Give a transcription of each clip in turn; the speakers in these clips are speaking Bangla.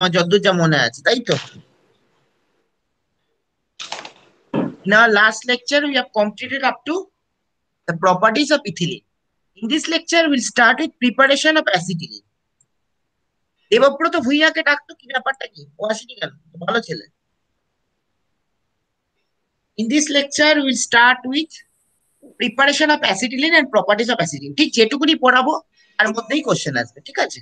আমার যতদূর যা মনে আছে, তাই তো? In our last lecture, we have completed up to the properties of ethylene. In this lecture, we'll start with preparation of acetylene. Debabrata ভূঁইয়াকে ডাকতো, কি ব্যাপারটা কি? ও আসেনি কেন? ভালো ছেলে। In this lecture, we'll start with preparation of acetylene and properties of acetylene. ঠিক যেটুকুনি পড়াবো তার মধ্যেই কোশ্চেন আসবে, ঠিক আছে?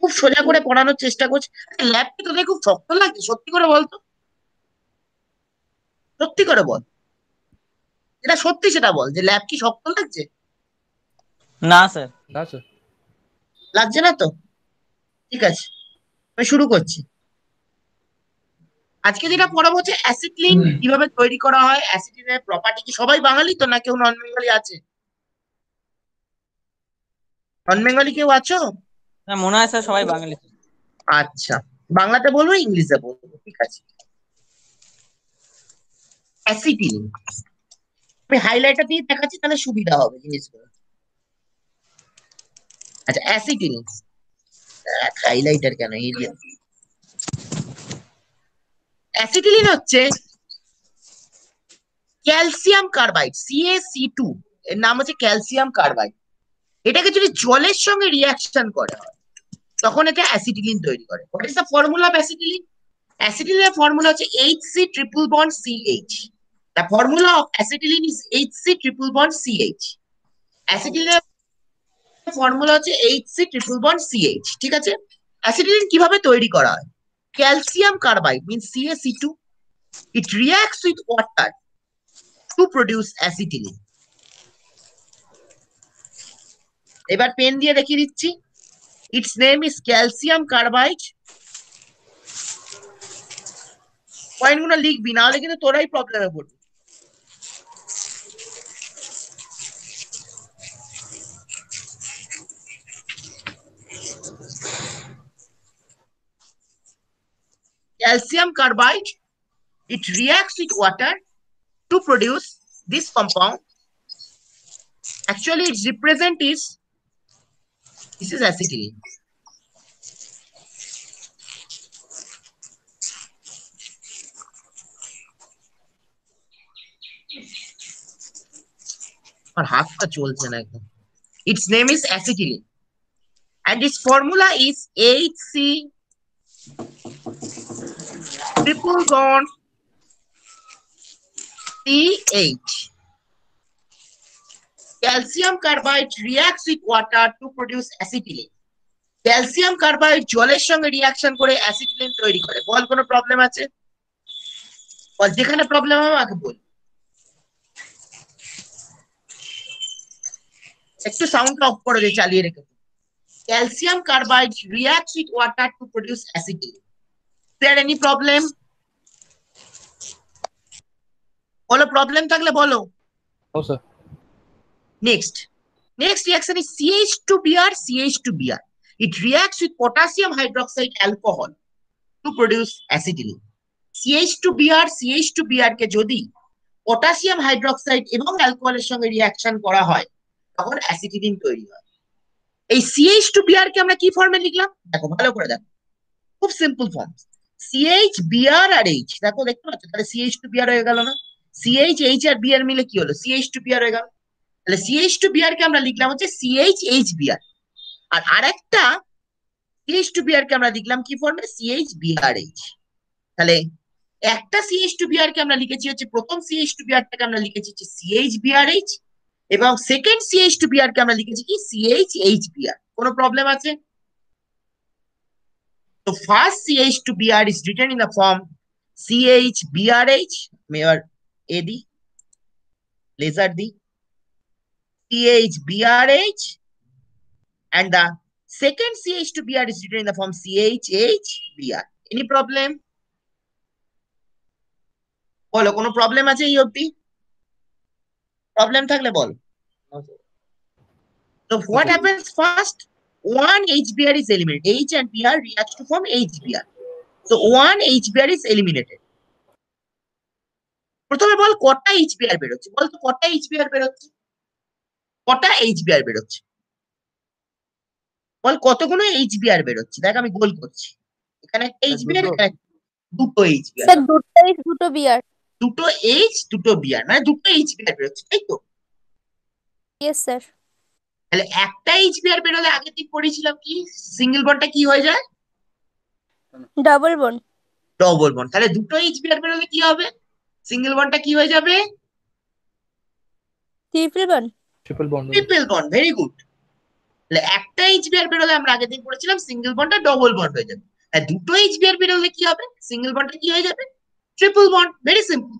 খুব সোজা করে পড়ানোর চেষ্টা করছি। ল্যাব কি তোদের খুব শক্ত লাগে? সত্যি করে বলতো, সত্যি করে বল, এটা সত্যি, সেটা বল যে ল্যাব কি শক্ত লাগছে? না স্যার। না স্যার। লাগছে না তো? ঠিক আছে, আমি শুরু করছি। আজকে যেটা পড়াবো হচ্ছে অ্যাসিটিলিন কিভাবে তৈরি করা হয়, অ্যাসিটিলিনের প্রপার্টি কি। সবাই বাঙালি তো, না কেউ নন বেঙ্গলি আছে? নন বেঙ্গলি কেউ আছো? না, মনে হয় স্যার সবাই বাঙালি। আচ্ছা, বাংলাতে বলবো, ইংলিশে বলবো, ঠিক আছে। অ্যাসিটিলিন আমি হাইলাইটার দিয়ে দেখাচ্ছি, তাহলে সুবিধা হবে জিনিসগুলো। আচ্ছা, অ্যাসিটিলিন হাইলাইটার কেন এই যে, অ্যাসিটিলিন হচ্ছে ক্যালসিয়াম কার্বাইড, CaC2, এর নাম হচ্ছে ক্যালসিয়াম কার্বাইড। এটাকে যদি জলের সঙ্গে রিয়াকশন করা হয় তখন এটা অ্যাসিটিলিন তৈরি করে। What is the formula of acetylene? অ্যাসিটিলিনের ফর্মুলা হচ্ছে HC triple bond CH। The formula of acetylene is HC triple bond CH। অ্যাসিটিলিনের ফর্মুলা হচ্ছে HC ট্রিপল বন্ড CH, ঠিক আছে? অ্যাসিটিলিন কিভাবে তৈরি করা হয়? Calcium carbide means CaC2, it reacts with water to produce acetylene. এবার পেন দিয়ে দেখিয়ে দিচ্ছি। It's name is calcium carbide. পয়েন্টগুলো লিখবি, না হলে কিন্তু তোরাই প্রবলেমে পড়বি। Calcium carbide, it reacts with water to produce this compound. Actually, its represent is, this is acetylene. আর হাতটা চলছে না একদম। Its name is acetylene and its formula is HC triple bond CH. Calcium carbide reacts with water to produce acetylene. Calcium carbide জলের সঙ্গে রিয়াকশন করে অ্যাসিটিলিন তৈরি করে। বল, কোনো প্রবলেম আছে? বল, যেখানে প্রবলেম হবে আমাকে বল। একটু সাউন্ড অফ করে দিয়ে চালিয়ে রেখে। Calcium carbide reacts with water to produce acetylene. Is there any problem? বলো, প্রবলেম থাকলে বলো। ও sir. Next reaction is CH2Br, CH2Br. It reacts with potassium hydroxide alcohol to produce acetylene. CH2Br, CH2Br কে যদি পটাশিয়াম হাইড্রোক্সাইড এবং অ্যালকোহলের সঙ্গে রিয়াকশন করা হয় তখন অ্যাসিটিলিন তৈরি হয়। এই CH2Br কে আমরা কি ফর্মে লিখলাম? দেখো, ভালো করে দেখো, খুব সিম্পল ফর্ম। CH, Br আর H, দেখো, দেখতে পাচ্ছ? তাহলে CH2Br হয়ে গেল না? CH, H আর Br মিলে কি হলো? CH2Br হয়ে গেল। তাহলে CH2Br কে আমরা লিখলাম হচ্ছে CHHBr। আর আরেকটা CH2Br কে আমরা লিখলাম কি ফর্মে? CHBrH। তাহলে একটা CH2Br কে আমরা লিখেছি হচ্ছে, প্রথম CH2Br টাকে আমরা লিখেছি হচ্ছে CHBrH, এবং সেকেন্ড CH2Br কে আমরা লিখেছি কি? CHHBr। কোনো প্রবলেম আছে? তো first CH2Br is written in the form CHBrH, আমি এবার এ দি, লেজার দি, CHBrH, and the second CH2Br is written in the form CHHBr. Any problem? বলো, কোনো প্রবলেম আছে এই অবধি? প্রবলেম থাকলে বল। So what happens first? One HBr is eliminated. H and Br reacts to form HBr. So one HBr is eliminated. প্রথমে বল কটা HBr বেরোচ্ছে? বল তো কটা HBr বেরোচ্ছে? কটা HBr বেরোচ্ছে? বল কতগুলো HBr বেরোচ্ছে? দেখ, আমি গোল করছি। এখানে একটা এইচ বিআর, এখানে দুটো এইচ বিআর, স্যার দুটোই দুটো বিয়ার। দুটো এইচ দুটো বিআর, মানে দুটো এইচ বিআর বেরোচ্ছে, তাই তো? Yes sir. তাহলে একটা এইচ বিআর বেরোলে আগের দিন পড়েছিলাম কি সিঙ্গেল বন্ডটা কি হয়ে যায়? Double bond. Double bond. তাহলে দুটো এইচ বিআর বেরোলে কি হবে? সিঙ্গেল বন্ডটা কি হয়ে যাবে? Triple bond. Triple bond triple bond. Very good. তাহলে একটা এইচ বিআর বেরোলে আমরা আগের দিন পড়েছিলাম সিঙ্গেল বন্ডটা ডবল বন্ড হয়ে যাবে। আর দুটো এইচ বিআর বেরোলে কি হবে? সিঙ্গেল বন্ডটা কি হয়ে যাবে? Triple bond. Very simple.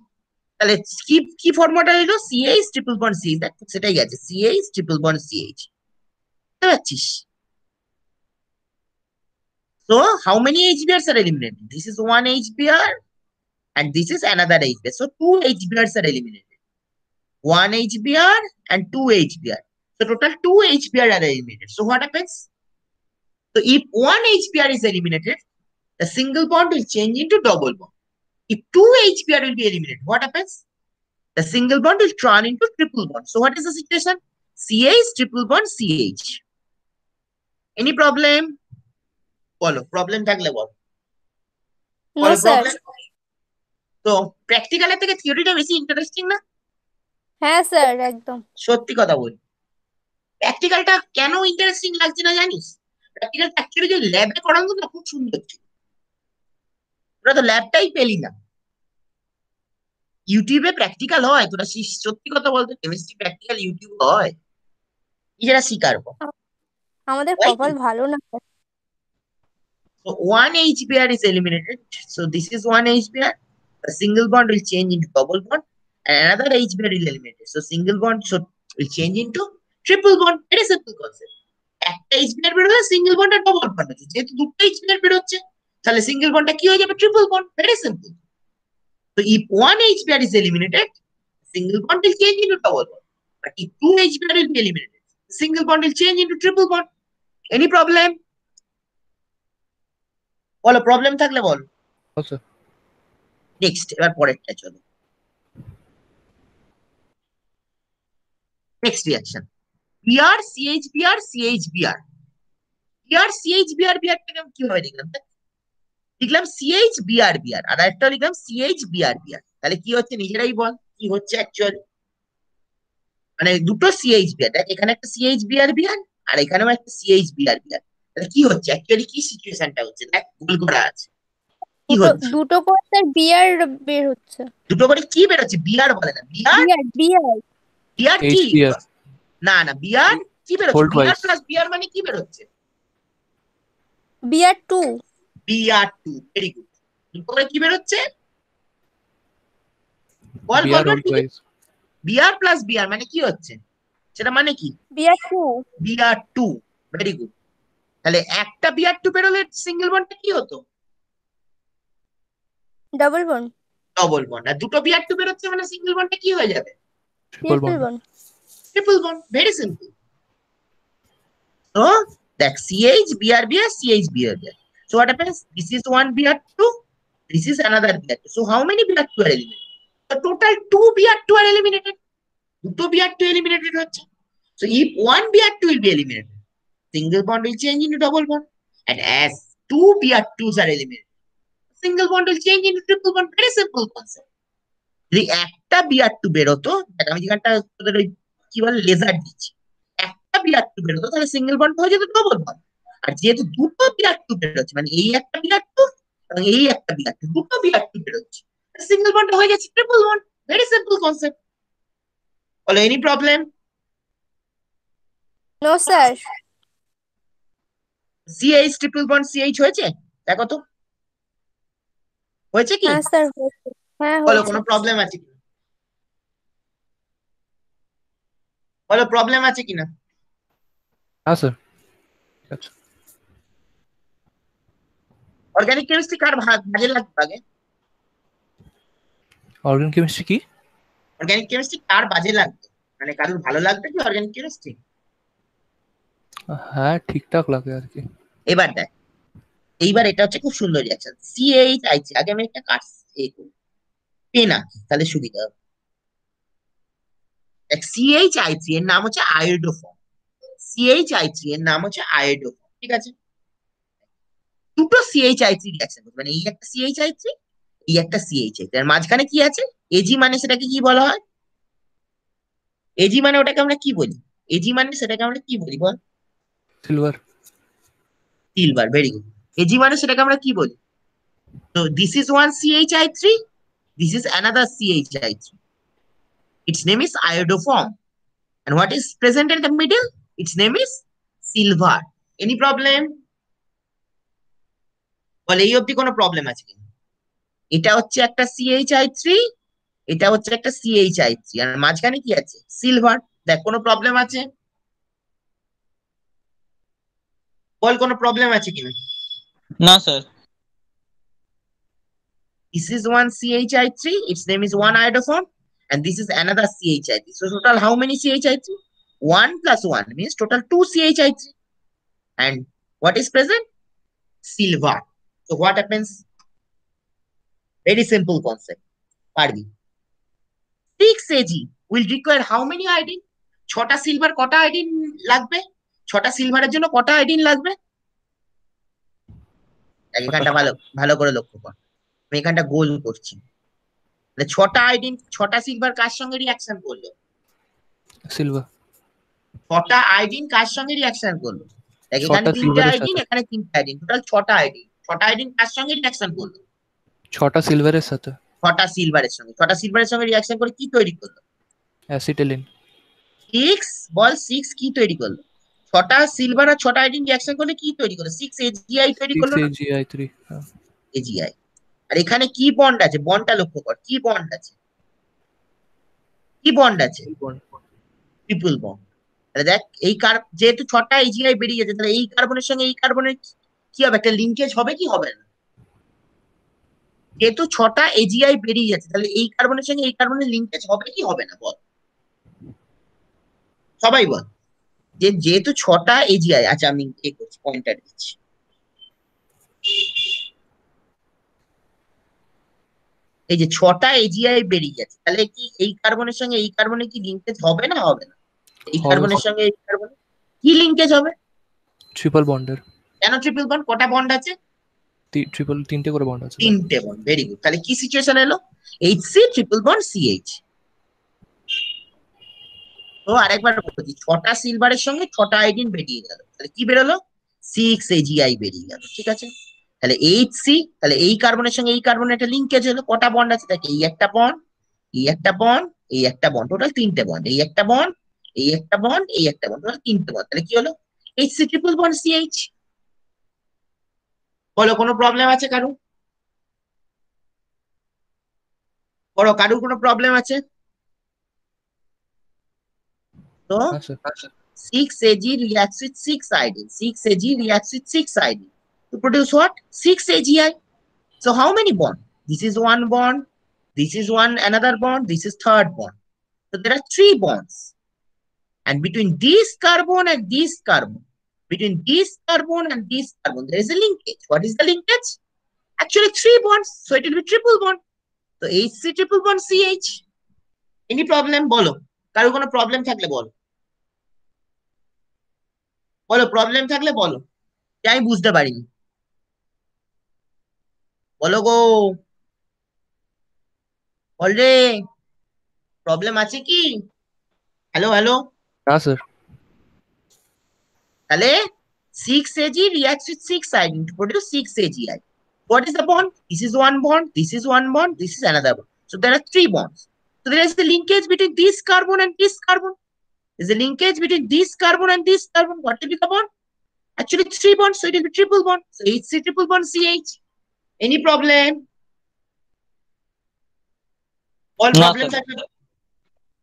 তাহলে কি কি ফর্মুলাটা হলো? সিএইচ ট্রিপল বন্ড সিএইচ, সেটাই আছে, সিএইচ ট্রিপল বন্ড সিএইচ। বুঝতে পারছিস? So how many HBRs are eliminated? This is one HBr and this is another HBr. So two HBRs are eliminated. One HBr and two HBr. So total two HBr are eliminated. So what happens? So if one HBr is eliminated, the single bond will change into double bond. If two HBr will be eliminated, what happens? The single bond will turn into triple bond. So what is the situation? CH triple bond CH. Any problem? বলো, প্রবলেম থাকলে বল। No sir. তো প্র্যাকটিক্যালের থেকে থিওরিটা বেশি ইন্টারেস্টিং না? হ্যাঁ স্যার একদম। সত্যি কথা বলি, প্র্যাকটিক্যালটা কেন ইন্টারেস্টিং লাগছে না জানিস? প্র্যাকটিক্যালটা অ্যাকচুয়ালি যে ল্যাবে করানো না খুব সুন্দর ছিল। ওরা তো ল্যাবটাই পেলি না। ইউটিউবে প্র্যাকটিক্যাল হয়, তোরা সত্যি কথা বলতে কেমিস্ট্রি প্র্যাকটিক্যাল ইউটিউব হয়? নিজেরা স্বীকার কর। আমাদের তাই তো? কপাল ভালো না। So one HBr is eliminated. So this is one HBr. A single bond will change into double bond, and another HBr will eliminated. So single bond will change into triple bond. Very simple concept. একটা HBr বের হলে সিঙ্গেল বন্ড আর ডবল বন্ড হচ্ছে, যেহেতু দুটো HBr বের হচ্ছে তাহলে সিঙ্গেল বন্ডটা কি হয়ে যাবে? Triple bond. Very simple. So if one HBr is eliminated, single bond will change into double bond. But if two HBr will be eliminated, single bond will change into triple bond. Any problem? বলো, প্রবলেম থাকলে বল। আচ্ছা নেক্সট, এবার পরেরটা চলো। Next reaction BR CHBR CHBR. BR CHBR বিআরটা কি হয় দেখলাম? লিখলাম সিএইচ বিআর বিআর, আর একটা লিখলাম সিএইচ বিআর বিআর। তাহলে কি হচ্ছে নিজেরাই বল কি হচ্ছে অ্যাকচুয়ালি? মানে দুটো সিএইচ বিআর, দেখ এখানে একটা সিএইচ বিআর বিআর আর এখানেও একটা সিএইচ বিআর বিআর। তাহলে কি হচ্ছে অ্যাকচুয়ালি? কি সিচুয়েশনটা হচ্ছে? দেখ গোল করা আছে। কি হচ্ছে? দুটো করে স্যার বিয়ার বের হচ্ছে। দুটো করে কি বেরোচ্ছে? বিআর বলে না, বিআর। বিয়ার বিয়ার বিআর কি? HBr না না, বিআর কি বেরোচ্ছে? Hold BR twice. Plus BR মানে কি বেরোচ্ছে? BR two. BR two. Very good. দুটো করে কি বেরোচ্ছে? বল Br বল hold twice. BR plus BR মানে কি হচ্ছে? সেটা মানে কি? BR two. BR two. Very good. তাহলে একটা বিআর টু বেরোলে সিঙ্গেল বন্ডটা কি হতো? Double bond. Double bond. আর দুটো বিআর টু বেরোচ্ছে মানে সিঙ্গেল বন্ডটা কি হয়ে যাবে? Triple triple bond. Bond. Triple bond. Very simple. So দেখ CH BR BR CH BR BR. So what happens? This is one BR2. This is another BR2. So how many BR2 are eliminated? The total two BR2 are eliminated. দুটো BR2 eliminated হচ্ছে। So if one BR2 will be eliminated, single bond will change into double bond. And as two BR2s are eliminated, single bond will change into triple bond. Very simple concept. যদি একটা BR2 বেরোতো, দেখ আমি যেখানটা তোদের ওই কি বলে লেজার দিচ্ছি, একটা BR2 বেরোতো তাহলে সিঙ্গেল বন্ড হয়ে যেত ডবল বন্ড। আর যেহেতু দুটো BR2 বেরোচ্ছে, মানে এই একটা BR2 এবং এই একটা BR2, দুটো BR2 বেরোচ্ছে, সিঙ্গেল বন্ড হয়ে যাচ্ছে triple bond. Very simple concept. বলো any problem? No sir. CH triple bond CH হয়েছে? দেখো তো হয়েছে কি? হ্যাঁ স্যার হয়েছে। হ্যাঁ বলো হয়েছে। কোনো প্রবলেম আছে কিনা? বলো প্রবলেম আছে কিনা? হ্যাঁ স্যার আচ্ছা অর্গানিক কেমিস্ট্রি কার কাজে লাগবে আগে? অর্গানিক কেমিস্ট্রি কি? অর্গানিক কেমিস্ট্রি কার বাজে লাগবে? মানে কারোর ভালো লাগবে কি অর্গানিক কেমিস্ট্রি? হ্যাঁ ঠিকঠাক লাগে আর কি। এবার দেখ, এইবার এটা হচ্ছে খুব সুন্দর রিঅ্যাকশন। সিএইচ আইসি, আগে আমি একটা কাজ পেন আঁকি তাহলে সুবিধা হবে। দেখ সিএইচ আই3 এর নাম হচ্ছে আয়োডোফর্ম। সিএইচ আই3 এর নাম হচ্ছে আয়োডোফর্ম, ঠিক আছে? দুটো CH3 রিঅ্যাকশন করছে, মানে এই একটা CH3, এই একটা CH3, এর মাঝখানে কি আছে? এজি, মানে সেটাকে কি বলা হয়? এজি মানে ওটাকে আমরা কি বলি? এজি মানে সেটাকে আমরা কি বলি বল? Silver. Silver, very good. AG মানে সেটাকে আমরা কি বলি? তো this is one CH3, this is another CH3. Its name is iodoform. And what is present in the middle? Its name is silver. Any problem? বলে এই অবধি কোনো প্রবলেম আছে কিনা? এটা হচ্ছে একটা CH3, এটা হচ্ছে একটা CH3, আর মাঝখানে কি আছে? সিলভার। দেখ কোনো প্রবলেম আছে? বল কোনো প্রবলেম আছে কিনা? না sir. This is one CH3, its name is one iodoform, and this is another CH3. So total how many CH3? 1 plus 1 means total 2 CH3. And what is present? Silver. So what happens? Very simple concept. পারবি। 6 Ag will require how many iodine? 6টা সিলভার কটা আয়োডিন লাগবে? 6টা সিলভারের জন্য কটা আয়োডিন লাগবে? এখানটা ভালো ভালো করে লক্ষ্য কর, আমি এখানটা গোল করছি। 6টা আয়োডিন, 6টা সিলভার কার সঙ্গে রিঅ্যাকশন করলো? সিলভার। 6টা আয়োডিন কার সঙ্গে রিঅ্যাকশন করলো? দেখ এখানে 6টা 3টে সিলভারের আয়োডিন, সাথে। এখানে 3টে আয়োডিন, টোটাল 6টা আয়োডিন। 6টা আয়োডিন কার সঙ্গে রিঅ্যাকশন করলো? 6টা সিলভারের সাথে। 6টা সিলভারের সঙ্গে। 6টা সিলভারের সঙ্গে রিঅ্যাকশন করে কি তৈরি করলো? অ্যাসিটিলিন। 6 বল, 6 কি তৈরি করলো? 6টা সিলভার আর 6টা আয়োডিন রিঅ্যাকশন করলে কি তৈরি করলো? 6 AgI তৈরি করলো না? 6AgI3। হ্যাঁ। AgI। আর এখানে কি বন্ড আছে? বন্ডটা লক্ষ্য কর, কি বন্ড আছে? কি বন্ড আছে? Triple bond. তাহলে দেখ এই যেহেতু 6টা AgI বেরিয়ে গেছে, তাহলে এই কার্বনের সঙ্গে এই কার্বনের কি হবে? একটা লিঙ্কেজ হবে কি হবে না? যেহেতু 6টা AgI বেরিয়ে যাচ্ছে, তাহলে এই কার্বনের সঙ্গে এই কার্বনের লিঙ্কেজ হবে কি হবে না বল? সবাই বল। যেহেতু 6টা AgI, আচ্ছা আমি পয়েন্টার দিচ্ছি। এই যে 6টা AgI বেরিয়ে যাচ্ছে, তাহলে কি এই কার্বনের সঙ্গে এই কার্বনের কি লিঙ্কেজ হবে না হবে না? এই হবে। কার্বনের সঙ্গে এই কার্বনের কি লিঙ্কেজ হবে? ট্রিপল বন্ডের। কেন ট্রিপল বন্ড? কটা বন্ড আছে? তিনটে করে বন্ড আছে। 3টে বন্ড, ভেরি গুড। তাহলে কি সিচুয়েশন এলো? HC triple bond CH। তো আরেকবার বলছি, 6টা সিলভারের সঙ্গে 6টা আয়োডিন বেরিয়ে গেল, তাহলে কি বেরোলো? 6 AgI বেরিয়ে গেল, ঠিক আছে? তাহলে HC, তাহলে এই কার্বনের সঙ্গে এই কার্বনের একটা লিঙ্কেজ হলো। কটা বন্ড আছে? দেখে এই একটা বন্ড, এই একটা বন্ড, এই একটা বন্ড, টোটাল 3টে বন্ড। এই একটা বন্ড, এই একটা বন্ড, এই একটা বন্ড, টোটাল 3টে বন্ড। তাহলে কি হলো? HC triple bond CH। বলো কোনো প্রবলেম আছে কারু? বলো কারুর কোনো প্রবলেম আছে? তো হ্যাঁ sir. 6 Ag reacts with 6 iodine. 6 Ag reacts with 6 iodine to produce what? 6 AgI. So how many bond? This is one bond. This is one another bond. This is third bond. So there are 3 bonds. And between this carbon and this carbon, between this carbon and this carbon, there is a linkage. What is the linkage? Actually 3 bonds. So it will be triple bond. So HC triple bond CH. Any problem? বলো কারো কোনো প্রবলেম থাকলে বলো, বলো প্রবলেম থাকলে বলো, যে আমি বুঝতে পারিনি বলো গো, বল রে, প্রবলেম আছে কি? Hello hello. না স্যার। তাহলে 6 Ag reacts with 6 iodine to produce 6 AgI. What is the bond? This is one bond, this is one bond, this is another bond. So there are 3 bonds. So there is the linkage between this carbon and this carbon. There's a linkage between this carbon and this carbon. What will be the bond? Actually 3 bonds, so it will be triple bond. So HC triple bond CH. Any problem? All না problem স্যার। থাকলে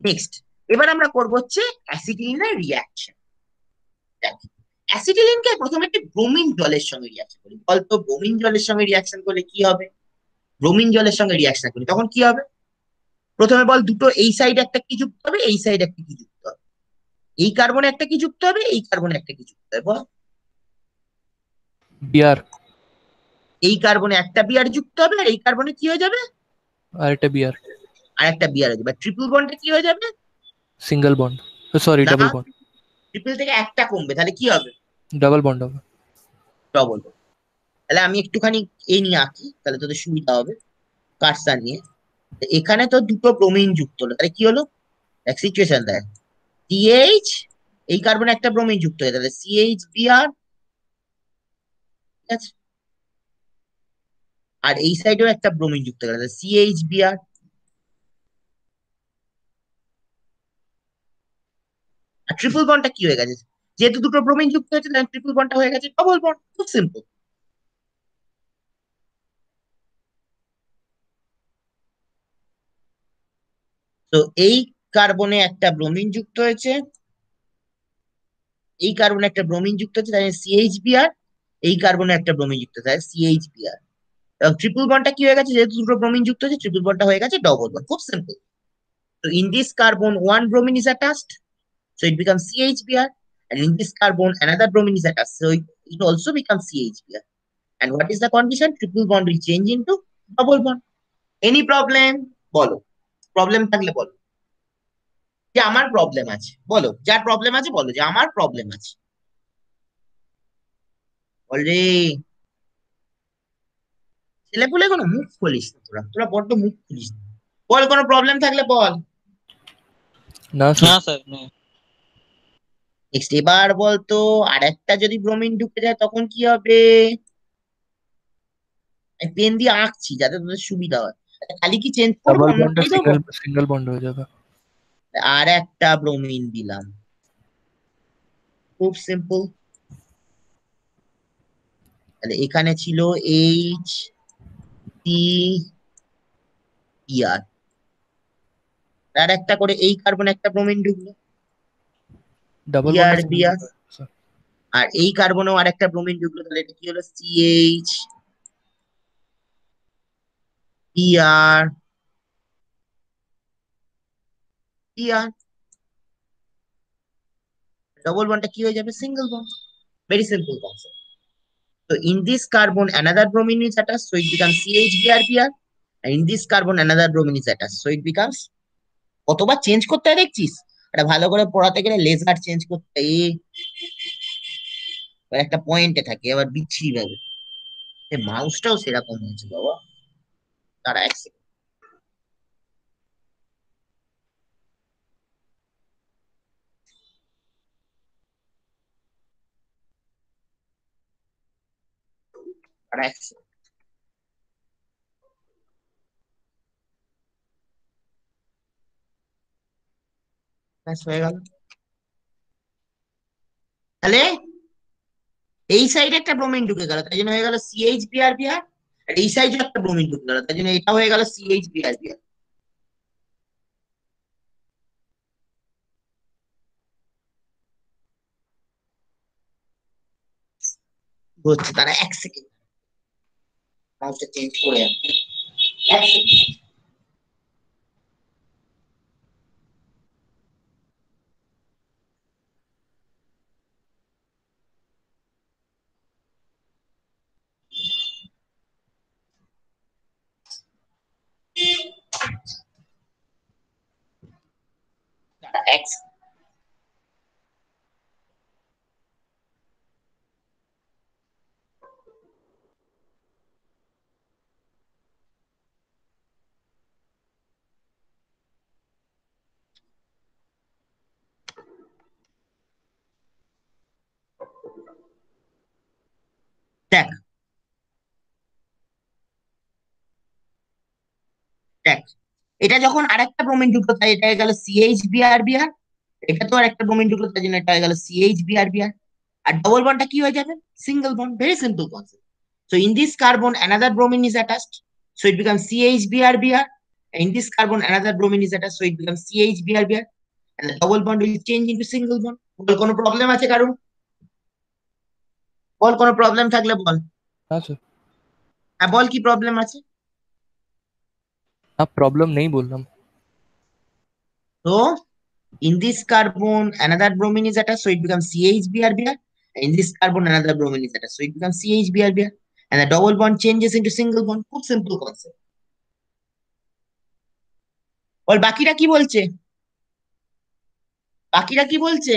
নেক্সট এবার আমরা করবো হচ্ছে অ্যাসিটিলিনের রিয়াকশন। অ্যাসিটিলিনকে প্রথমে একটি ব্রোমিন জলের সঙ্গে রিয়াকশন করি। বলতো ব্রোমিন জলের সঙ্গে রিয়াকশন করলে কি হবে? ব্রোমিন জলের সঙ্গে রিয়াকশন করি তখন কি হবে? প্রথমে বল দুটো এই সাইডে একটা কি যুক্ত হবে, এই সাইডে একটা কি যুক্ত হবে? এই কার্বনে একটা কি যুক্ত হবে, এই কার্বনে একটা কি যুক্ত হবে বল? বিআর। এই কার্বনে একটা বিআর যুক্ত হবে, আর এই কার্বনে কি হয়ে যাবে? আর একটা বিআর। আর একটা বিআর হয়ে যাবে। ট্রিপল বন্ডে কি হয়ে যাবে? Single bond. সরি, না, ডাবল বন্ড। ট্রিপল থেকে একটা কমবে, তাহলে কি হবে? ডাবল বন্ড হবে। ডবল। তাহলে আমি একটুখানি এই নিয়ে আঁকি, তাহলে তোদের সুবিধা হবে কার্সার নিয়ে। তো এখানে তো দুটো ব্রোমিন যুক্ত হলো, তাহলে কি হলো? এক সিচুয়েশন দেয়, সিএইচ, এই কার্বনে একটা ব্রোমিন যুক্ত হয়ে, তাহলে সিএইচ বিআর, ঠিক আছে? আর এই সাইডেও একটা ব্রোমিন যুক্ত হয়ে গেল, সিএইচ বিআর। আর ট্রিপল বন্ডটা কি হয়ে গেছে? যেহেতু দুটো ব্রোমিন যুক্ত হয়েছে, তাহলে ট্রিপল বন্ডটা হয়ে গেছে ডবল বন্ড। খুব সিম্পল। তো এই কার্বনে একটা ব্রোমিন যুক্ত হয়েছে, এই কার্বনে একটা ব্রোমিন যুক্ত হচ্ছে, তাই সিএইচ বিআর। এই কার্বনে একটা ব্রোমিন যুক্ত হচ্ছে, তাই সিএইচ বিআর। এবং ট্রিপল বন্ডটা কি হয়ে গেছে? যেহেতু দুটো ব্রোমিন যুক্ত হচ্ছে, ট্রিপল বন্ডটা হয়ে গেছে ডবল বন্ড। খুব সিম্পল। তো in this carbon one bromine is attached, so it becomes CHBr, and in this carbon another bromine is attached, so it also becomes CHBr. And what is the condition? Triple bond will change into double bond. Any problem? বলো, প্রবলেম থাকলে বলো যে আমার প্রবলেম আছে, বলো যার প্রবলেম আছে বলো যে আমার প্রবলেম আছে। বলরে ছেলেপুলে কোনো মুখ খুলিস না, তোরা তোরা বড্ড মুখ খুলিস না। বল, কোনো প্রবলেম থাকলে বল। না না স্যার। স্যার নেই। নেক্সট এবার বলতো, আর একটা যদি ব্রোমিন ঢুকে যায় তখন কি হবে? আমি পেন দিয়ে আঁকছি যাতে তোদের সুবিধা হয়। আচ্ছা, খালি কি চেঞ্জ করবো, ডাবল বন্ডটা অন্যটাই দেবো? সিঙ্গেল সিঙ্গেল বন্ড হয়ে যাবে। আর একটা ব্রোমিন দিলাম, খুব সিম্পল। তাহলে এখানে ছিল এইচ সি আর, আর একটা করে এই কার্বনে একটা ব্রোমিন ঢুকলো, ডাবল বন্ডটা বিআর সিঙ্গেল বিআর। বন্ড হয়ে যাবে স্যার। আর এই কার্বনেও আর একটা ব্রোমিন ঢুকলো, তাহলে এটা কি হলো? CH BR BR. ডবল বন্ডটা কি হয়ে যাবে? Single bond. Very simple concept. So in this carbon another bromine is attached, so it becomes CHBr. And in this carbon another bromine is attached, so it becomes, কতবার চেঞ্জ করতে হয় দেখছিস? এটা ভালো করে পড়াতে গেলে লেজার চেঞ্জ করতে হয়, একটা পয়েন্টে থাকে, আবার বিচ্ছিরি ভাবে। মাউসটাও সেরকম হয়েছে বাবা। তারা এক second। তারা এক second। ব্যাস হয়ে গেল। তাহলে এই সাইডে একটা ব্রোমিন ঢুকে গেল, তাই জন্য হয়ে গেল CHBr বিআর। আর এই সাইডে একটা ব্রোমিন ঢুকে গেল, তাই জন্য এটা হয়ে গেল CHBr বিআর। হচ্ছে, তারা এক সেকেন্ড মাউসটা চেঞ্জ করে আন। এক সেকেন্ড। তারা এক second। দেখ দেখ, এটা যখন আরেকটা ব্রোমিন ঢুকলো, তাই এটা হয়ে গেল CHBr বিআর। এটা তো আর একটা ব্রোমিন ঢুকলো, তাই জন্য এটা হয়ে গেল CHBr বিআর। আর ডবল বন্ডটা কি হয়ে যাবে? Single bond. Very simple concept. So in this carbon another bromine is attached, so it becomes CHBr biar. In this carbon another bromine is attached, so it becomes CHBr biar, and the double bond will change into single bond. বল কোনো প্রবলেম আছে কারণ? বল কোনো প্রবলেম থাকলে বল। না স্যার। হ্যাঁ বল, কি প্রবলেম আছে? না, প্রবলেম নেই বললাম। তো in this carbon another bromine is attached, so it becomes CHBr biar. In this carbon another bromine is attached, so it becomes CHBr biar, and the double bond changes into single bond. খুব সিম্পল কনসেপ্ট। বল বাকিরা কি বলছে? বাকিরা কি বলছে?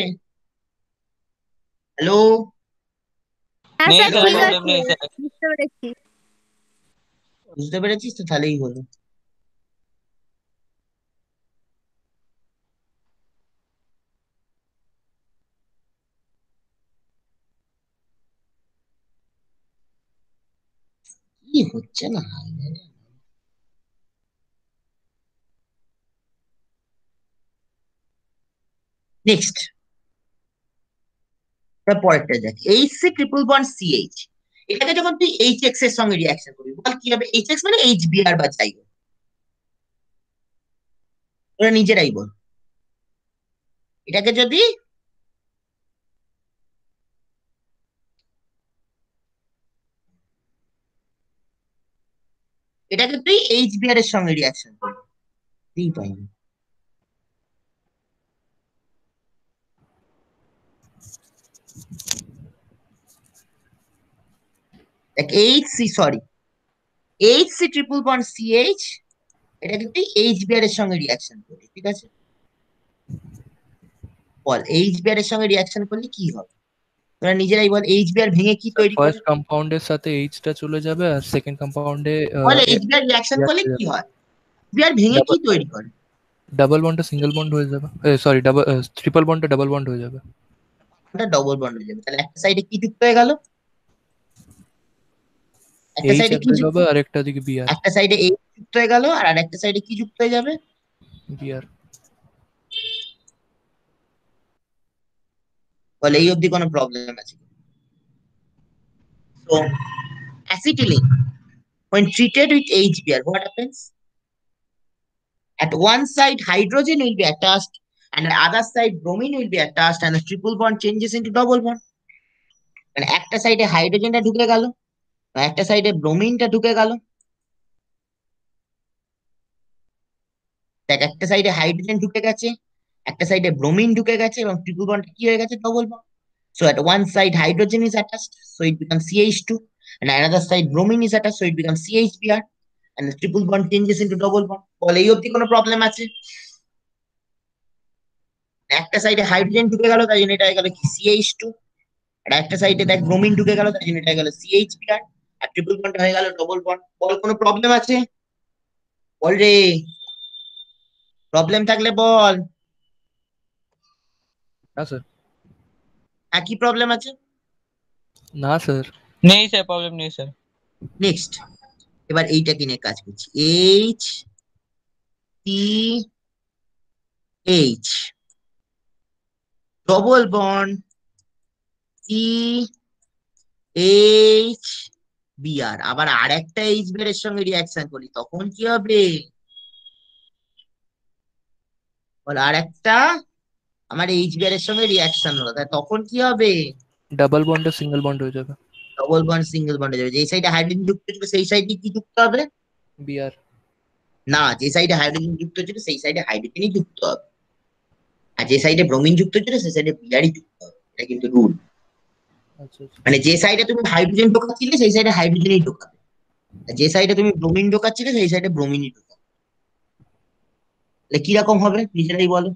হ্যালো? হ্যাঁ নেই স্যার স্যার, ঠিক প্রবলেম আছে, নেই স্যার। বুঝতে পেরেছি। বুঝতে পেরেছিস তো, তাহলেই হলো। কি হচ্ছে না। নেক্সট, পরেরটা দেখ, এইচ ট্রিপল বন্ড সিএইচ, এটাকে যখন তুই এইচ এক্স এর সঙ্গে রিয়াকশন করবি, বল কি হবে? এইচ এক্স মানে এইচ বিআর বা যাই হোক, ওরা নিজেরাই বল। এটাকে যদি এটাকে তুই এইচ বিআর এর সঙ্গে রিয়াকশন করবি, তুই পাইনি। দেখ H C, sorry, H C triple bond CH, এটাকে তুই এইচ বিআর এর সঙ্গে রিয়াকশন করবি, ঠিক আছে? বল এইচ বিআর এর সঙ্গে রিয়াকশন করলে কি হবে? তোরা নিজেরাই বল, এইচ বিআর ভেঙে কি তৈরি করে? ফার্স্ট কম্পাউন্ডের সাথে এইচটা চলে যাবে আর সেকেন্ড কম্পাউন্ডে বল এইচ বিআর রিয়াকশন করলে কি হয়? বিআর ভেঙে কি ডাবল তৈরি করে? ডাবল বন্ডটা সিঙ্গেল বন্ড হয়ে যাবে, সরি ডাবল ট্রিপল বন্ডটা ডাবল বন্ড হয়ে যাবে। ওটা ডবল বন্ড হয়ে যাবে, তাহলে একটা সাইডে কি যুক্ত হয়ে গেল? একটা এইচ সাইডে এক কি দিকে যুক্ত? হবে আর একটা দিকে বিআর। একটা সাইডে এইচ যুক্ত হয়ে গেল, আর আরেকটা সাইডে কি যুক্ত হয়ে যাবে? বিআর। বলে এই অবধি কোনো প্রবলেম আছে? So acetylene, when treated with HBr, what happens? At one side hydrogen will be attached, and the other side bromine will be attached, and the triple bond changes into double bond. মানে একটা সাইডে হাইড্রোজেনটা ঢুকে গেল, একটা সাইডে ব্রোমিনটা ঢুকে গেল। দেখ একটা সাইডে হাইড্রোজেন ঢুকে গেছে, একটা সাইডে ব্রোমিন ঢুকে গেছে, এবং ট্রিপল বন্ড কি হয়ে গেছে? Double bond. So at one side hydrogen is attached, so it becomes CH2, and another side bromine is attached, so it becomes CHBr, and the triple bond changes into double bond. বলে এই অবধি কোনো প্রবলেম আছে? একটা সাইডে হাইড্রোজেন ঢুকে গেল, তাই জন্য এটা হয়ে গেল কি? CH2, আর একটা সাইডে দেখ ব্রোমিন ঢুকে গেল, তাই জন্য এটা হয়ে গেল CHBr, আর ট্রিপল বন্ড হয়ে গেল ডবল বন্ড। বল কোনো প্রবলেম আছে? বল রে, প্রবলেম থাকলে বল। না স্যার। আর কি প্রবলেম আছে? না স্যার। নেই স্যার, প্রবলেম নেই স্যার। নেক্সট, এবার এইটাকে নিয়ে কাজ করছি। H T H double bond C H BR, আবার আর একটা এইচ বিআর এর সঙ্গে রিয়াকশন করি, তখন কি হবে? বল, আর একটা আমার এইচ বিআর এর সঙ্গে রিয়াকশন হলো, তাই তখন কি হবে? ডাবল বন্ডটা সিঙ্গেল বন্ড হয়ে যাবে। ডবল বন্ড সিঙ্গেল বন্ড হয়ে যাবে। যে সাইডে হাইড্রোজেন যুক্ত ছিল সেই সাইডে কি যুক্ত হবে? বিআর। না, যে সাইডে হাইড্রোজেন যুক্ত ছিল সেই সাইডে হাইড্রোজেনই যুক্ত হবে, আর যে সাইডে ব্রোমিন যুক্ত ছিল সেই সাইডে বিআরই যুক্ত হবে। এটা কিন্তু রুল। আচ্ছা আচ্ছা। মানে যে সাইডে তুমি হাইড্রোজেন ঢোকাচ্ছিলে সেই সাইডে হাইড্রোজেনই ঢোকাবে, আর যে সাইডে তুমি ব্রোমিন ঢোকাচ্ছিলে সেই সাইডে ব্রোমিনই ঢোকাবে। তাহলে কিরকম হবে নিজেরাই বলো।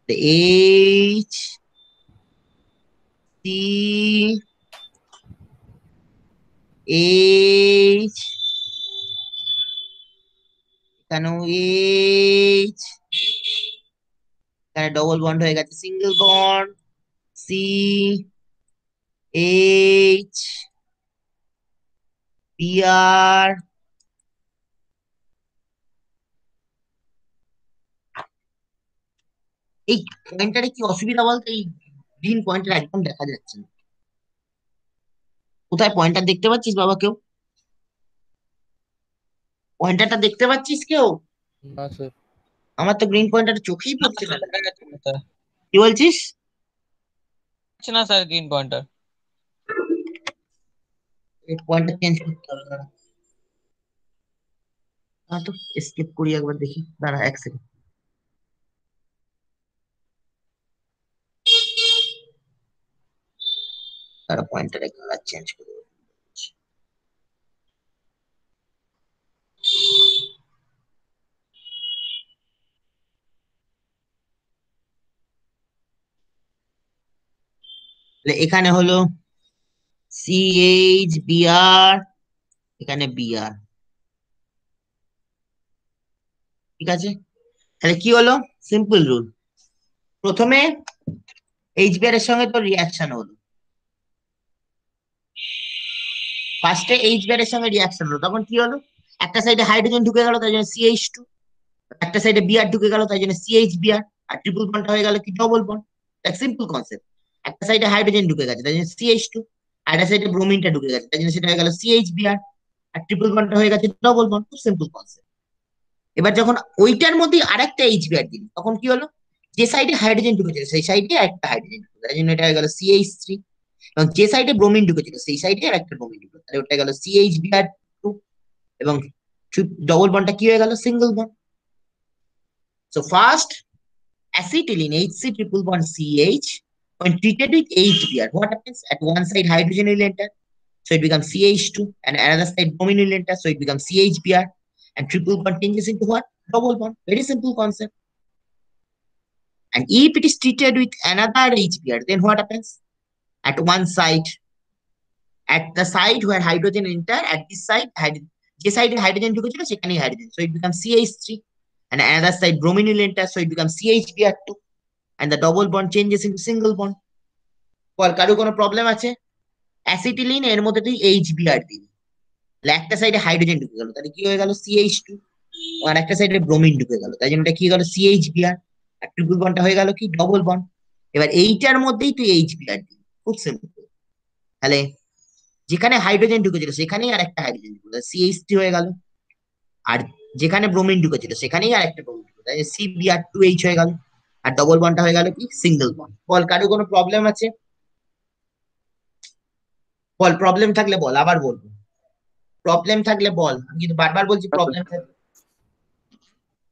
এইচ সি এইচ, কেন এইচ, এখানে ডবল বন্ড হয়ে গেছে, single bond C H BR. এই পয়েন্টারে কি অসুবিধা বলতো? এই গ্রিন পয়েন্টার একদম দেখা যাচ্ছে না। কোথায় পয়েন্টার দেখতে পাচ্ছিস বাবা কেউ? পয়েন্টারটা দেখতে পাচ্ছিস কেউ? না স্যার। আমার তো গ্রিন পয়েন্টার চোখেই না পড়ছে না। স্যার, দেখা যাচ্ছে না স্যার। কি বলছিস? যাচ্ছে না স্যার গ্রিন পয়েন্টার। এই পয়েন্টার চেঞ্জ করতে হবে, দাঁড়া। তো স্কিপ করি একবার, দেখি, দাঁড়া এক সেকেন্ড। তারা পয়েন্টারের কালার চেঞ্জ করে দেবো। তাহলে এখানে হলো সিএইচ বিআর, এখানে বিআর, ঠিক আছে। তাহলে কি হলো? সিম্পল রুল, প্রথমে এইচ বিআর এর সঙ্গে তো রিয়াকশন হলো, ফার্স্টে এইচ বিআর এর সঙ্গে রিয়াকশন হলো, তখন কি হলো? একটা সাইডে হাইড্রোজেন ঢুকে গেল, তাই জন্য সিএইচ টু, একটা সাইডে বিআর ঢুকে গেল, তাই জন্য সিএইচ বিআর, আর ট্রিপল বন্ডটা হয়ে গেল কি ডবল বন্ড। এক সিম্পল কনসেপ্ট, একটা সাইডে হাইড্রোজেন ঢুকে গেছে, তাই জন্য সিএইচ টু, আর একটা সাইডে ব্রোমিনটা ঢুকে গেছে, তাই জন্য সেটা হয়ে গেল সিএইচ বিআর, আর ট্রিপল বন্ডটা হয়ে গেছে ডবল বন্ড। খুব সিম্পল কনসেপ্ট। এবার যখন ওইটার মধ্যে আরেকটা এইচ বিআর দিল, তখন কি হলো? যে সাইডে হাইড্রোজেন ঢুকেছিল সেই সাইডে একটা হাইড্রোজেন ঢুকে, তাই জন্য এটা হয়ে গেল সিএইচ থ্রি, এবং যে সাইডে ব্রোমিন ঢুকেছিল সেই সাইডে আর একটা ব্রোমিন ঢুকলো, তাহলে ওটা গেল সিএইচ বিআর টু, এবং ডবল বন্ডটা কি হয়ে গেল? Single bond. So first acetylene HC triple bond CH when treated with HBr, what happens? At one side hydrogen will enter, so it becomes CH2, and another side bromine will enter, so it becomes CHBr, and triple bond changes into what? Double bond. Very simple concept. And if it is treated with another HBr, then what happens? At one side, at the side where hydrogen enter, at this side, যে সাইডে হাইড্রোজেন ঢুকেছিল সেখানেই hydrogen, so it becomes CH3, and another side bromine will enter, so it becomes CHBr2, and the double bond changes into single bond. বল, কারো কোনো প্রবলেম আছে? অ্যাসিটিলিন এর মধ্যে তুই এইচবিআর দিবি, তাহলে একটা সাইডে হাইড্রোজেন ঢুকে গেল, তাহলে কি হয়ে গেল? সিএইচ টু, আর একটা সাইডে ব্রোমিন ঢুকে গেল, তাই জন্য এটা কি গেল? সিএইচবিআর, আর ট্রিপল বন্ডটা হয়ে গেল কি? Double bond. এবার এইটার মধ্যেই তুই এইচবিআর দিবি, খুব সিম্পল। তাহলে যেখানে হাইড্রোজেন ঢুকেছিল সেখানেই আর একটা হাইড্রোজেন ঢুকে সিএইচ3 হয়ে গেল, আর যেখানে ব্রোমিন ঢুকেছিল সেখানেই আর একটা ব্রোমিন ঢুকে, তাই সিবিআর2এইচ হয়ে গেল, আর ডবল বন্ডটা হয়ে গেল কি? Single bond. বল, কারো কোনো প্রবলেম আছে? বল, প্রবলেম থাকলে বল, আবার বলবো, প্রবলেম থাকলে বল, আমি কিন্তু বারবার বলছি প্রবলেম থাকলে।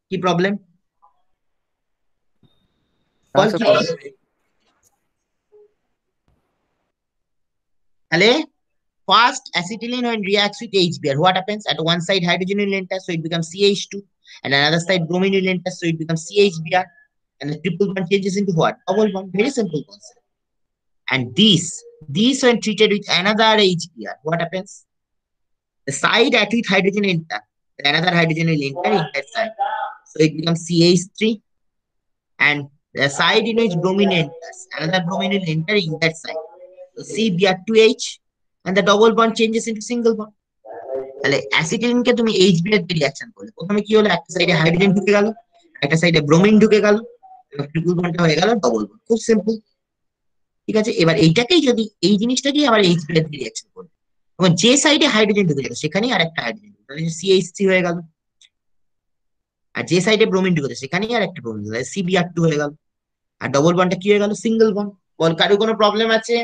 কি প্রবলেম? হ্যাঁ বল স্যার কি প্রবলেম। problem? তাহলে first acetylene when reacts with HBr, what happens? At one side hydrogen will enter, so it becomes CH2, and another side bromine will enter, so it becomes CHBr, and the triple bond changes into what? Double bond. Very simple concept. And these when treated with another HBr, what happens? The side at which hydrogen enter, another hydrogen will enter in that side, so it becomes CH3, and the side in which bromine enters, another bromine will enter in that side, so CBr2H, and the double bond changes into single bond. তাহলে অ্যাসিটিলিন কে তুমি এইচবিআর দিয়ে রিঅ্যাকশন করলে প্রথমে কি হলো? একটা সাইডে হাইড্রোজেন ঢুকে গেল, একটা সাইডে ব্রোমিন ঢুকে গেল, এবং ট্রিপল বন্ডটা হয়ে গেল ডবল বন্ড। খুব সিম্পল, ঠিক আছে। এবার এইটাকেই যদি এই জিনিসটাকেই আবার এইচবিআর দিয়ে রিঅ্যাকশন করবে, এবং যে সাইডে হাইড্রোজেন ঢুকে গেল সেখানেই আর একটা হাইড্রোজেন, তাহলে সিএইচ3 হয়ে গেল, আর যে সাইডে ব্রোমিন ঢুকেছে সেখানেই আর একটা ব্রোমিন, তাহলে সিবিআর2 হয়ে গেল, আর ডবল বন্ডটা কি হয়ে গেল? Single bond. বল, কারো কোনো প্রবলেম আছে?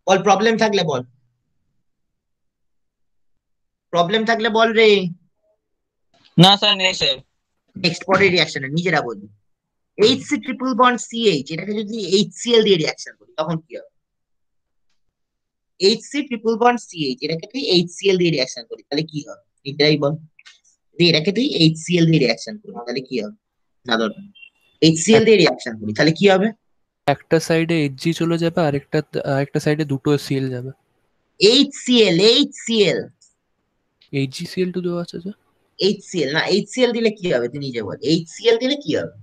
বল, প্রবলেম থাকলে বল, প্রবলেম থাকলে বল রে। না স্যার, নেই স্যার। নেক্সট পরের রিঅ্যাকশনে নিজেরা বলবি। এইচসি ট্রিপল বন্ড সিএইচ, এটাকে যদি এইচসিএল দিয়ে রিঅ্যাকশন করি তখন কি হবে? এইচসি ট্রিপল বন্ড সিএইচ, এটাকে তুই এইচসিএল দিয়ে রিঅ্যাকশন করি তাহলে কি হবে? এটাই বল, যদি এটাকে তুই এইচসিএল দিয়ে রিঅ্যাকশন করি তাহলে কি হবে? না দরকার, এইচসিএল দিয়ে রিঅ্যাকশন করি তাহলে কি হবে? একটা সাইডে এইচজি চলে যাবে, আরেকটা সাইডে দুটো সিএল যাবে। এইচসিএল, এইচসিএল, এইচজিসিএল টু দেওয়া আছে স্যার। এইচসিএল না, এইচসিএল দিলে কি হবে তুই নিজে বল, এইচসিএল দিলে কি হবে?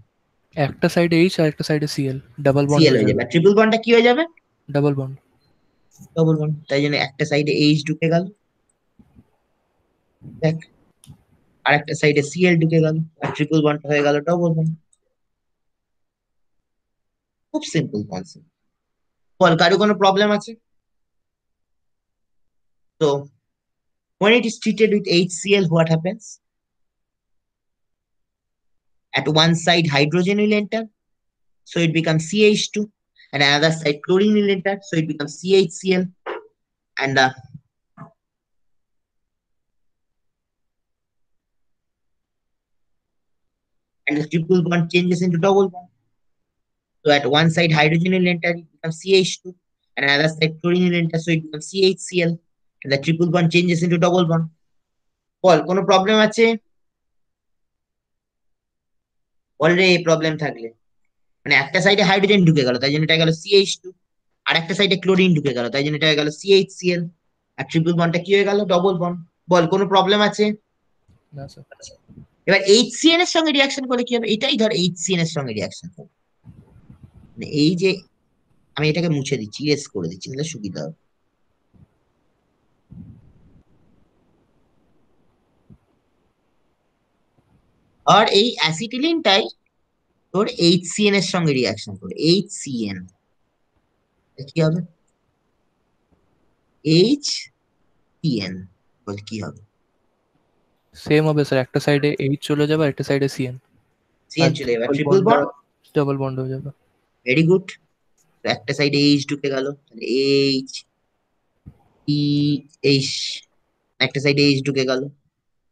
একটা সাইডে এইচ আর একটা সাইডে সিএল, ডাবল বন্ড সিএল হয়ে হয়ে যাবে। যাবে, ট্রিপল বন্ডটা কি হয়ে যাবে? Double bond. Double bond. তাই জন্য একটা সাইডে এইচ ঢুকে গেল, দেখ, আর একটা সাইডে সিএল ঢুকে গেল, আর ট্রিপল বন্ড হয়ে গেল ডবল বন্ড। খুব সিম্পল কনসেপ্ট। বল, কারো কোনো প্রবলেম আছে? তো when it is treated with HCl, what happens? At one side hydrogen will enter, so it becomes CH2, and another side chlorine will enter, so it becomes CHCl, and the triple bond changes into double bond. So at one side hydrogen will enter, it becomes CH2, and another side chlorine will enter, so it becomes CHCl, and the triple bond changes into double bond. বল, কোনো প্রবলেম আছে? বল রে প্রবলেম থাকলে। মানে একটা সাইডে হাইড্রোজেন ঢুকে গেল, তাই জন্য এটা গেল CH2, আর একটা সাইডে ক্লোরিন ঢুকে গেল, তাই জন্য এটা হয়ে গেল CHCl। আর ট্রিপল বন্ডটা কি হয়ে গেল? Double bond. বল কোনো প্রবলেম আছে? না স্যার। এবার HCN এর সঙ্গে রিয়াকশন করলে কি হবে? এটাই ধর HCN এর সঙ্গে রিয়াকশন করবে, মানে এই যে আমি এটাকে মুছে দিচ্ছি, ইরেজ করে দিচ্ছি, তাহলে সুবিধা হবে। আর এই অ্যাসিটিলিনটাই তোর HCN এর সঙ্গে রিয়াকশন করে, HCN কি হবে? HCN বল কি হবে? সেম হবে স্যার, একটা সাইডে এইচ চলে যাবে আর একটা সাইডে সিএন, আর CN চলে যাবে, ট্রিপল ট্রিপল বন্ডটা বন্ড। ডাবল বন্ড হয়ে যাবে। Very good. একটা সাইডে H ঢুকে গেল, তাহলে H ই H, একটা সাইডে H ঢুকে গেল,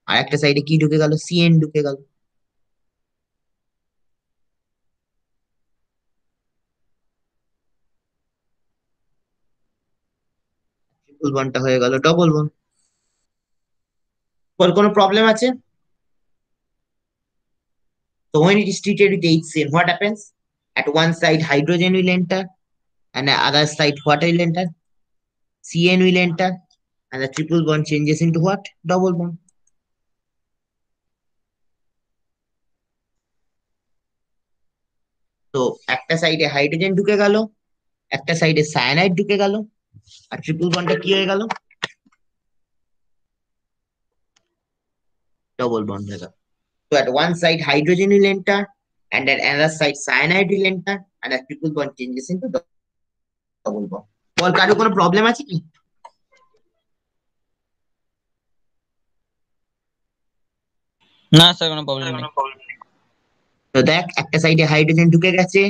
আর একটা সাইডে কি ঢুকে গেল? CN ঢুকে গেল। ট্রিপল বন্ডটা হয়ে গেল ডবল বন্ড। বল কোনো প্রবলেম আছে? So when it is treated with HCN, what happens? At one side, hydrogen will enter, and the other side, what will enter? CN will enter, and the triple bond changes into what? Double bond. তো একটা সাইডে হাইড্রোজেন ঢুকে গেল, একটা সাইডে সায়ানাইড ঢুকে গেল, আর ট্রিপল বন্ডটা কি হয়ে গেল? ডবল বন্ড হয়ে গেল। So at one side, hydrogen will enter, and at another side, cyanide will enter, and the triple bond changes into double bond. বল কারো কোনো প্রবলেম আছে কি? না স্যার, কোনো প্রবলেম নেই। তো দেখ, একটা সাইডে হাইড্রোজেন ঢুকে গেছে,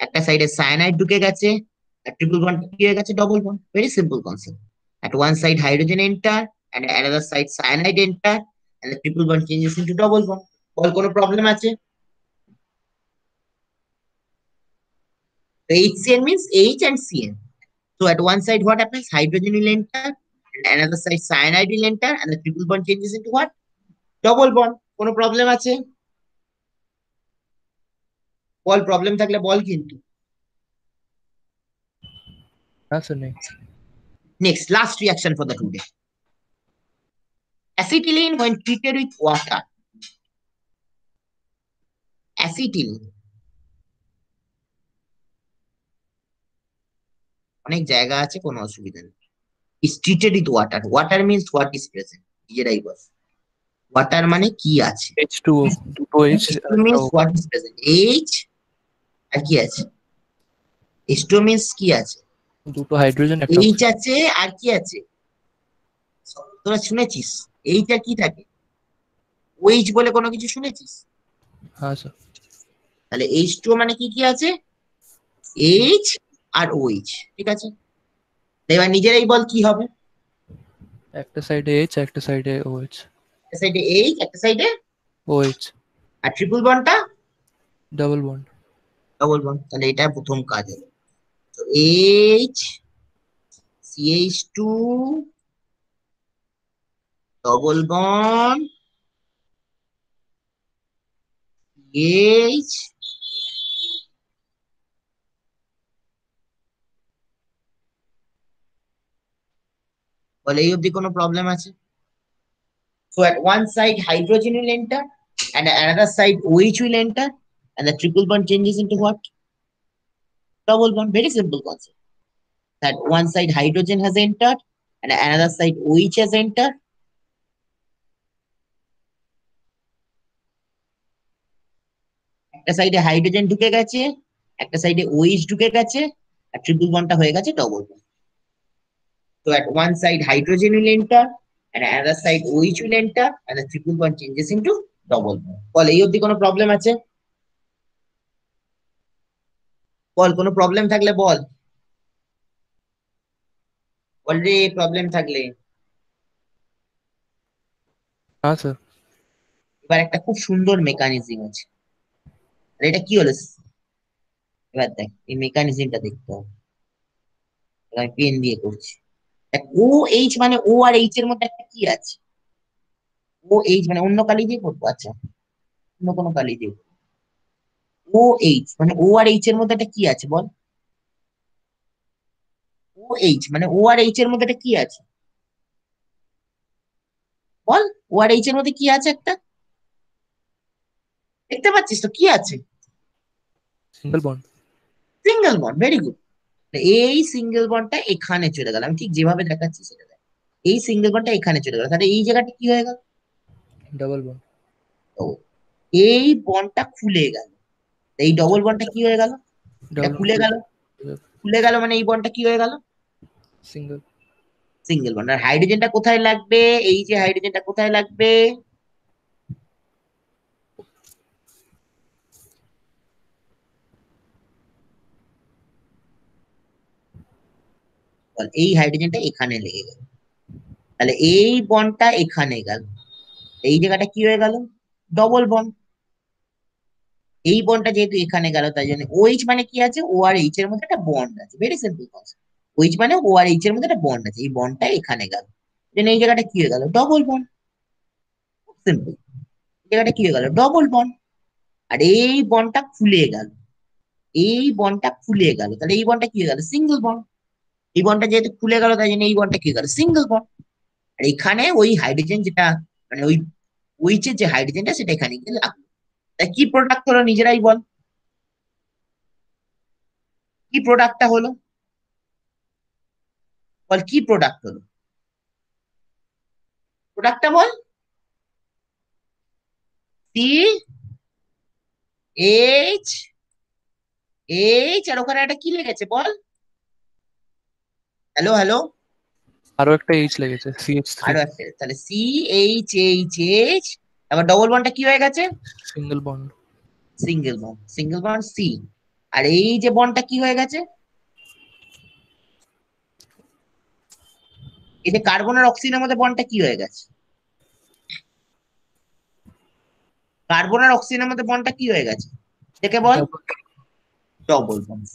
একটা সাইডে সায়ানাইড ঢুকে গেছে, আর ট্রিপল বন্ড কি হয়ে গেছে? Double bond. Very simple concept. At one side hydrogen enter, and at another side cyanide enter, and the triple bond changes into double bond. বল কোনো প্রবলেম আছে? So HCN means H and CN. So at one side what happens? Hydrogen will enter, and another side cyanide will enter, and the triple bond changes into what? Double bond. কোনো প্রবলেম আছে? বল প্রবলেম থাকলে বল কিন্তু। না স্যার, নেই। Next, last reaction for the today. Acetylene when treated with water. Acetylene অনেক জায়গা আছে, কোনো অসুবিধা নেই। Is treated with water. Water means what is present. নিজেরাই বল। Water মানে কি আছে? H2O, দুটো H H2 means what is present. H আর কি আছে? H2 means কি আছে? দুটো হাইড্রোজেন, একটা H আছে আর কি আছে? তোরা শুনেছিস H আর কি থাকে? OH বলে কোনো কিছু শুনেছিস? হ্যাঁ স্যার। তাহলে H2 মানে কি কি আছে? H আর OH, ঠিক আছে? এবার নিজেরাই বল কি হবে? একটা সাইডে H, একটা সাইডে OH। একটা সাইডে H, একটা সাইডে OH। আর ট্রিপল বন্ডটা ডাবল বন্ড। Double bond. তাহলে এটা প্রথম কাজ হলো। তো H CH2 double bond H, বলে এই অবধি কোনো প্রবলেম আছে? So at one side hydrogen will enter, and at another side OH will enter, and the triple bond changes into what? Double bond. Very simple concept. That one side hydrogen has entered, and another side OH has entered. একটা সাইডে হাইড্রোজেন ঢুকে গেছে, একটা সাইডে OH ঢুকে গেছে, আর ট্রিপল বন্ডটা হয়ে গেছে double bond. So at one side hydrogen will enter, and another side OH will enter, and the triple bond changes into double bond. বল এই অবধি কোনো প্রবলেম আছে? বল কোনো প্রবলেম থাকলে বল। অলরেডি প্রবলেম থাকলে। হ্যাঁ স্যার। এবার একটা খুব সুন্দর মেকানিজম আছে। আর এটা কি হলো? এবার দেখ, এই মেকানিজমটা দেখতে হবে। আমি পেন দিয়ে করছি। দেখ, ও এইচ মানে ও আর এইচ এর মধ্যে একটা কি আছে? ও এইচ মানে অন্য কালি দিয়ে করবো, আচ্ছা অন্য কোনো কালি দিয়ে। ও এইচ মানে ও আর এইচ এর মধ্যে একটা কি আছে বল? এইচ, মানে ও আর এইচ এর মধ্যে এটা কি আছে বল? ও আর এইচ এর মধ্যে কি আছে একটা, দেখতে পাচ্ছিস তো কি আছে? Single bond. Single bond, very good. এই সিঙ্গেল বন্ডটা এখানে চলে গেল, আমি ঠিক যেভাবে দেখাচ্ছি সেটা দেখ। এই সিঙ্গেল বন্ডটা এখানে চলে গেল, তাহলে এই জায়গাটা কি হয়ে গেল? Double bond. তো এই বন্ডটা খুলে গেল, এই ডবল বন্ডটা কি হয়ে গেল? এটা ডাবল খুলে গেল, খুলে গেল মানে এই বন্ডটা কি হয়ে গেল? সিঙ্গেল। Single bond. আর হাইড্রোজেনটা কোথায় লাগবে? এই যে হাইড্রোজেনটা কোথায় লাগবে? বল, এই হাইড্রোজেনটা এখানে লেগে গেল, তাহলে এই বন্ডটা এখানে গেল, এই জায়গাটা কি হয়ে গেল? Double bond. এই বন্ডটা যেহেতু এখানে গেল তাই জন্য ওইচ মানে কি আছে? ও আর এইচ এর মধ্যে একটা বন্ড আছে, ভেরি সিম্পল কনসেপ্ট। ওইচ মানে ও আর এইচ এর মধ্যে একটা বন্ড আছে, এই বন্ডটা এখানে গেল, দেন এই জায়গাটা কি হয়ে গেল? Double bond. সিম্পল, এই জায়গাটা কি হয়ে গেল? Double bond. আর এই বন্ডটা খুলে গেল, এই বন্ডটা খুলে গেল, তাহলে এই বন্ডটা কি হয়ে গেল? Single bond. এই বন্ডটা যেহেতু খুলে গেল তাই জন্য এই বন্ডটা কি হয়ে গেল? Single bond. আর এখানে ওই হাইড্রোজেন যেটা, মানে ওই ওইচের যে হাইড্রোজেনটা সেটা এখানে গিয়ে লাগলো। তাই কি প্রোডাক্ট হলো নিজেরাই বল, কি প্রোডাক্টটা হলো? বল কি প্রোডাক্ট হলো? প্রোডাক্টটা বল। সি এইচ এইচ, আর ওখানে একটা কি লেগেছে বল? Hello hello. আরো একটা এইচ লেগেছে, CH3। আরো একটা, তাহলে সি এইচ এইচ এইচ, আবার ডবল বন্ডটা কি হয়ে গেছে? Single bond. Single bond, single bond C. আর এই যে বন্ডটা কি হয়ে গেছে? এই যে কার্বন আর অক্সিজেনের মধ্যে বন্ডটা কি হয়ে গেছে? কার্বন আর অক্সিজেনের মধ্যে বন্ডটা কি হয়ে গেছে দেখে বল? Double bond.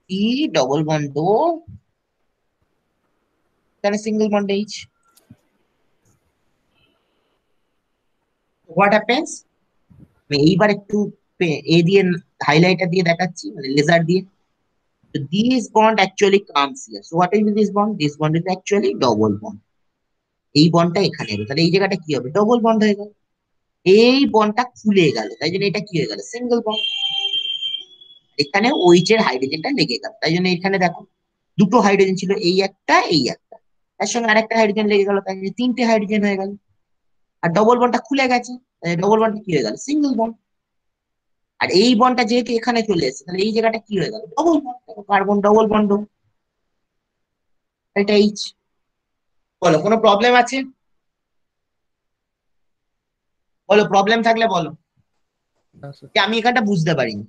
C double bond O, এখানে single bond H. What happens? আমি এইবার একটু এ দিয়ে হাইলাইটার দিয়ে দেখাচ্ছি, মানে লেজার দিয়ে। So this bond actually comes here. So what will be this bond? This bond is actually double bond. এই বন্ডটা এখানে এলো, তাহলে এই জায়গাটা কি হবে? ডবল বন্ড হয়ে গেল। এই বন্ডটা খুলে গেল তাই জন্য এটা কি হয়ে গেল? Single bond. এখানে ওইচ এর হাইড্রোজেনটা লেগে গেল, তাই জন্য এখানে দেখো দুটো হাইড্রোজেন ছিল, এই একটা এই একটা, তার সঙ্গে আরেকটা হাইড্রোজেন লেগে গেল, তাই জন্য তিনটে হাইড্রোজেন হয়ে গেল। আর ডবল বন্ডটা খুলে গেছে, ডবল বন্ডটা কি হয়ে গেল? Single bond. আর এই বন্ডটা যেহেতু এখানে চলে এসেছে তাহলে এই জায়গাটা কি হয়ে গেল? Double bond. Carbon double bond, এটা এইচ। বলো কোনো প্রবলেম আছে? বলো প্রবলেম থাকলে বলো, না স্যার। যে আমি এখানটা বুঝতে পারিনি।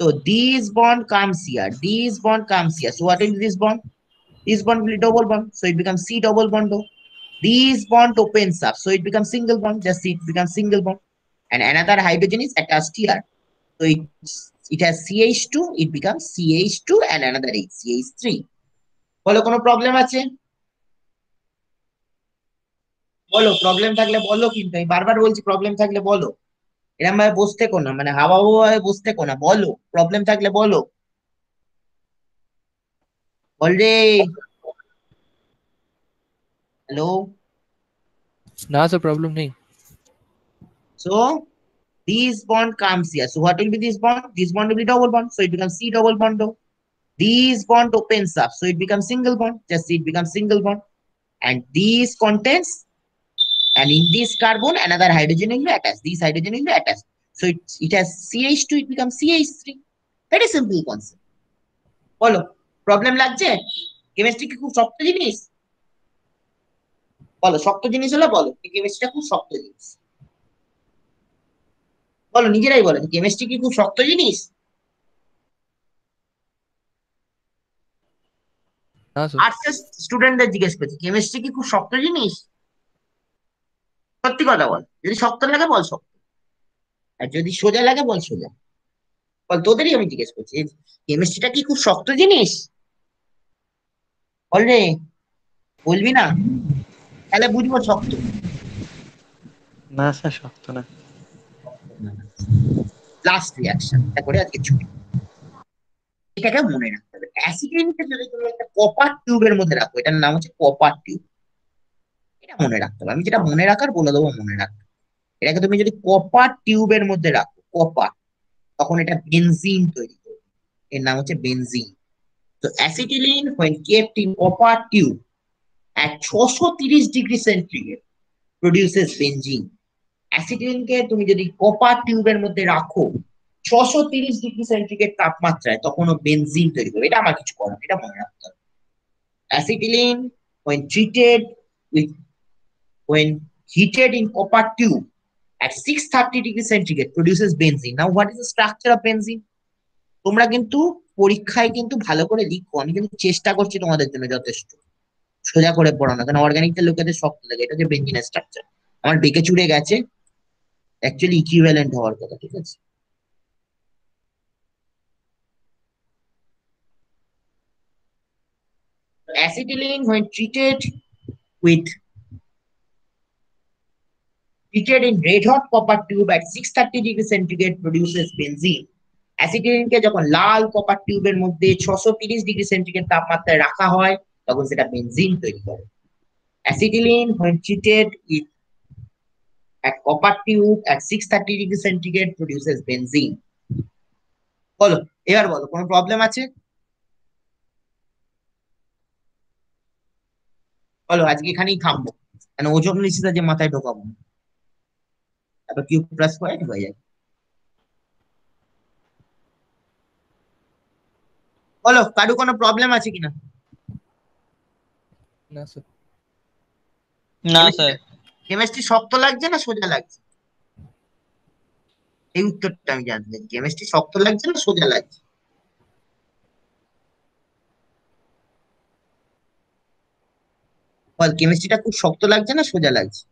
তো this bond comes here, this bond comes here, so what is this bond? This bond will be double bond, so it becomes C double bond O. This bond opens up, so it becomes single bond, just it becomes single bond. And another hydrogen is attached here, so it has CH2, it becomes CH2 and another H, CH3. বলো কোনো প্রবলেম আছে? বলো প্রবলেম থাকলে বলো, কিন্তু আমি বারবার বলছি প্রবলেম থাকলে বলো, এরকম ভাবে বসতে কোনা, মানে হাওয়া হাওয়া বসতে কোনা, বলো প্রবলেম থাকলে বলো, বল রে। হ্যালো। না স্যার, প্রবলেম নেই। So this bond comes here, so what will be this bond? This bond will be double bond, so it becomes C double bond O. This bond opens up, so it becomes single bond, just it becomes single bond. And these contains, and in this carbon another hydrogen will be attached, this hydrogen will be attached, so it has CH2, it becomes CH3. Very simple concept. বলো প্রবলেম লাগছে? কেমিস্ট্রি কি খুব শক্ত জিনিস? বলো শক্ত জিনিস হলে বলো কেমিস্ট্রিটা খুব শক্ত জিনিস। বলো নিজেরাই বলো, কেমিস্ট্রি কি খুব শক্ত জিনিস? না স্যার। আর্টসের স্টুডেন্টদের জিজ্ঞেস করছি, কেমিস্ট্রি কি খুব শক্ত জিনিস? সত্যি কথা বল, যদি শক্ত লাগে বল শক্ত, আর যদি সোজা লাগে বল সোজা। বল তোদেরই আমি জিজ্ঞেস করছি, কেমিস্ট্রিটা কি খুব শক্ত জিনিস? বল রে, বলবি না? তাহলে বুঝবো শক্ত। না স্যার, শক্ত না। লাস্ট রিয়াকশন করে আজকে ছুটি, এটাকে মনে রাখ। অ্যাসিটিলিনকে যদি তুমি একটা কপার টিউবের মধ্যে রাখো, এটার নাম হচ্ছে কপার টিউব, এটা মনে রাখতে হবে। আমি যেটা মনে রাখার বলে দেবো মনে রাখতে। এটাকে তুমি যদি কপার টিউবের মধ্যে রাখো, কপার, তখন এটা বেনজিন তৈরি করবে, এর নাম হচ্ছে বেনজিন। তো acetylene when kept in copper tube at 630 degree centigrade produces benzene। অ্যাসিটিলিনকে তুমি যদি কপার টিউবের মধ্যে রাখো 630 ডিগ্রি সেন্টিগ্রেড তাপমাত্রায়, তখন ও বেনজিন তৈরি করবে। এটা আমার কিছু করার নেই, এটা মনে রাখতে হবে। Acetylene when treated with when heated in copper tube at 630 degree centigrade produces benzene। Now what is the structure of benzene? তোমরা কিন্তু পরীক্ষায় কিন্তু ভালো করে লিখো, আমি কিন্তু চেষ্টা করছি তোমাদের জন্য যথেষ্ট সোজা করে পড়ানো, কারণ অর্গানিকের লোকেদের শক্ত লাগে। এটা হচ্ছে বেঞ্জিনের স্ট্রাকচার, আমার বেঁকে চুড়ে গেছে, অ্যাকচুয়ালি ইকুইভ্যালেন্ট হওয়ার কথা, ঠিক আছে? Acetylene when with treated in red hot copper tube at 630 degree centigrade produces benzene। অ্যাসিটিলিনকে যখন লাল কপার টিউবের মধ্যে 630 ডিগ্রি সেন্টিগ্রেড তাপমাত্রায় রাখা হয়, তখন সেটা বেনজিন তৈরি করে। Acetylene when treated with at copper tube at 630 degree centigrade produces benzene। বলো, এবার বলো কোনো প্রবলেম আছে? বলো, আজকে এখানেই থামবো, কেন ওজন নিশ্চিত যে মাথায় ঢোকাবো না, তারপর কিউব প্লাস পয়েন্ট হয়ে যায়। বলো, কারো কোনো প্রবলেম আছে কিনা? না স্যার। না স্যার। কেমিস্ট্রি শক্ত লাগছে না সোজা লাগছে? এই উত্তরটা আমি জানতে চাই, কেমিস্ট্রি শক্ত লাগছে না সোজা লাগছে? বল, কেমিস্ট্রিটা খুব শক্ত লাগছে না সোজা লাগছে?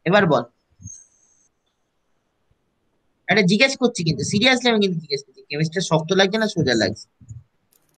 এবার বল। এটা জিজ্ঞেস করছি কিন্তু সিরিয়াসলি, আমি কিন্তু জিজ্ঞেস করছি, কেমিস্ট্রি শক্ত লাগছে না সোজা লাগছে?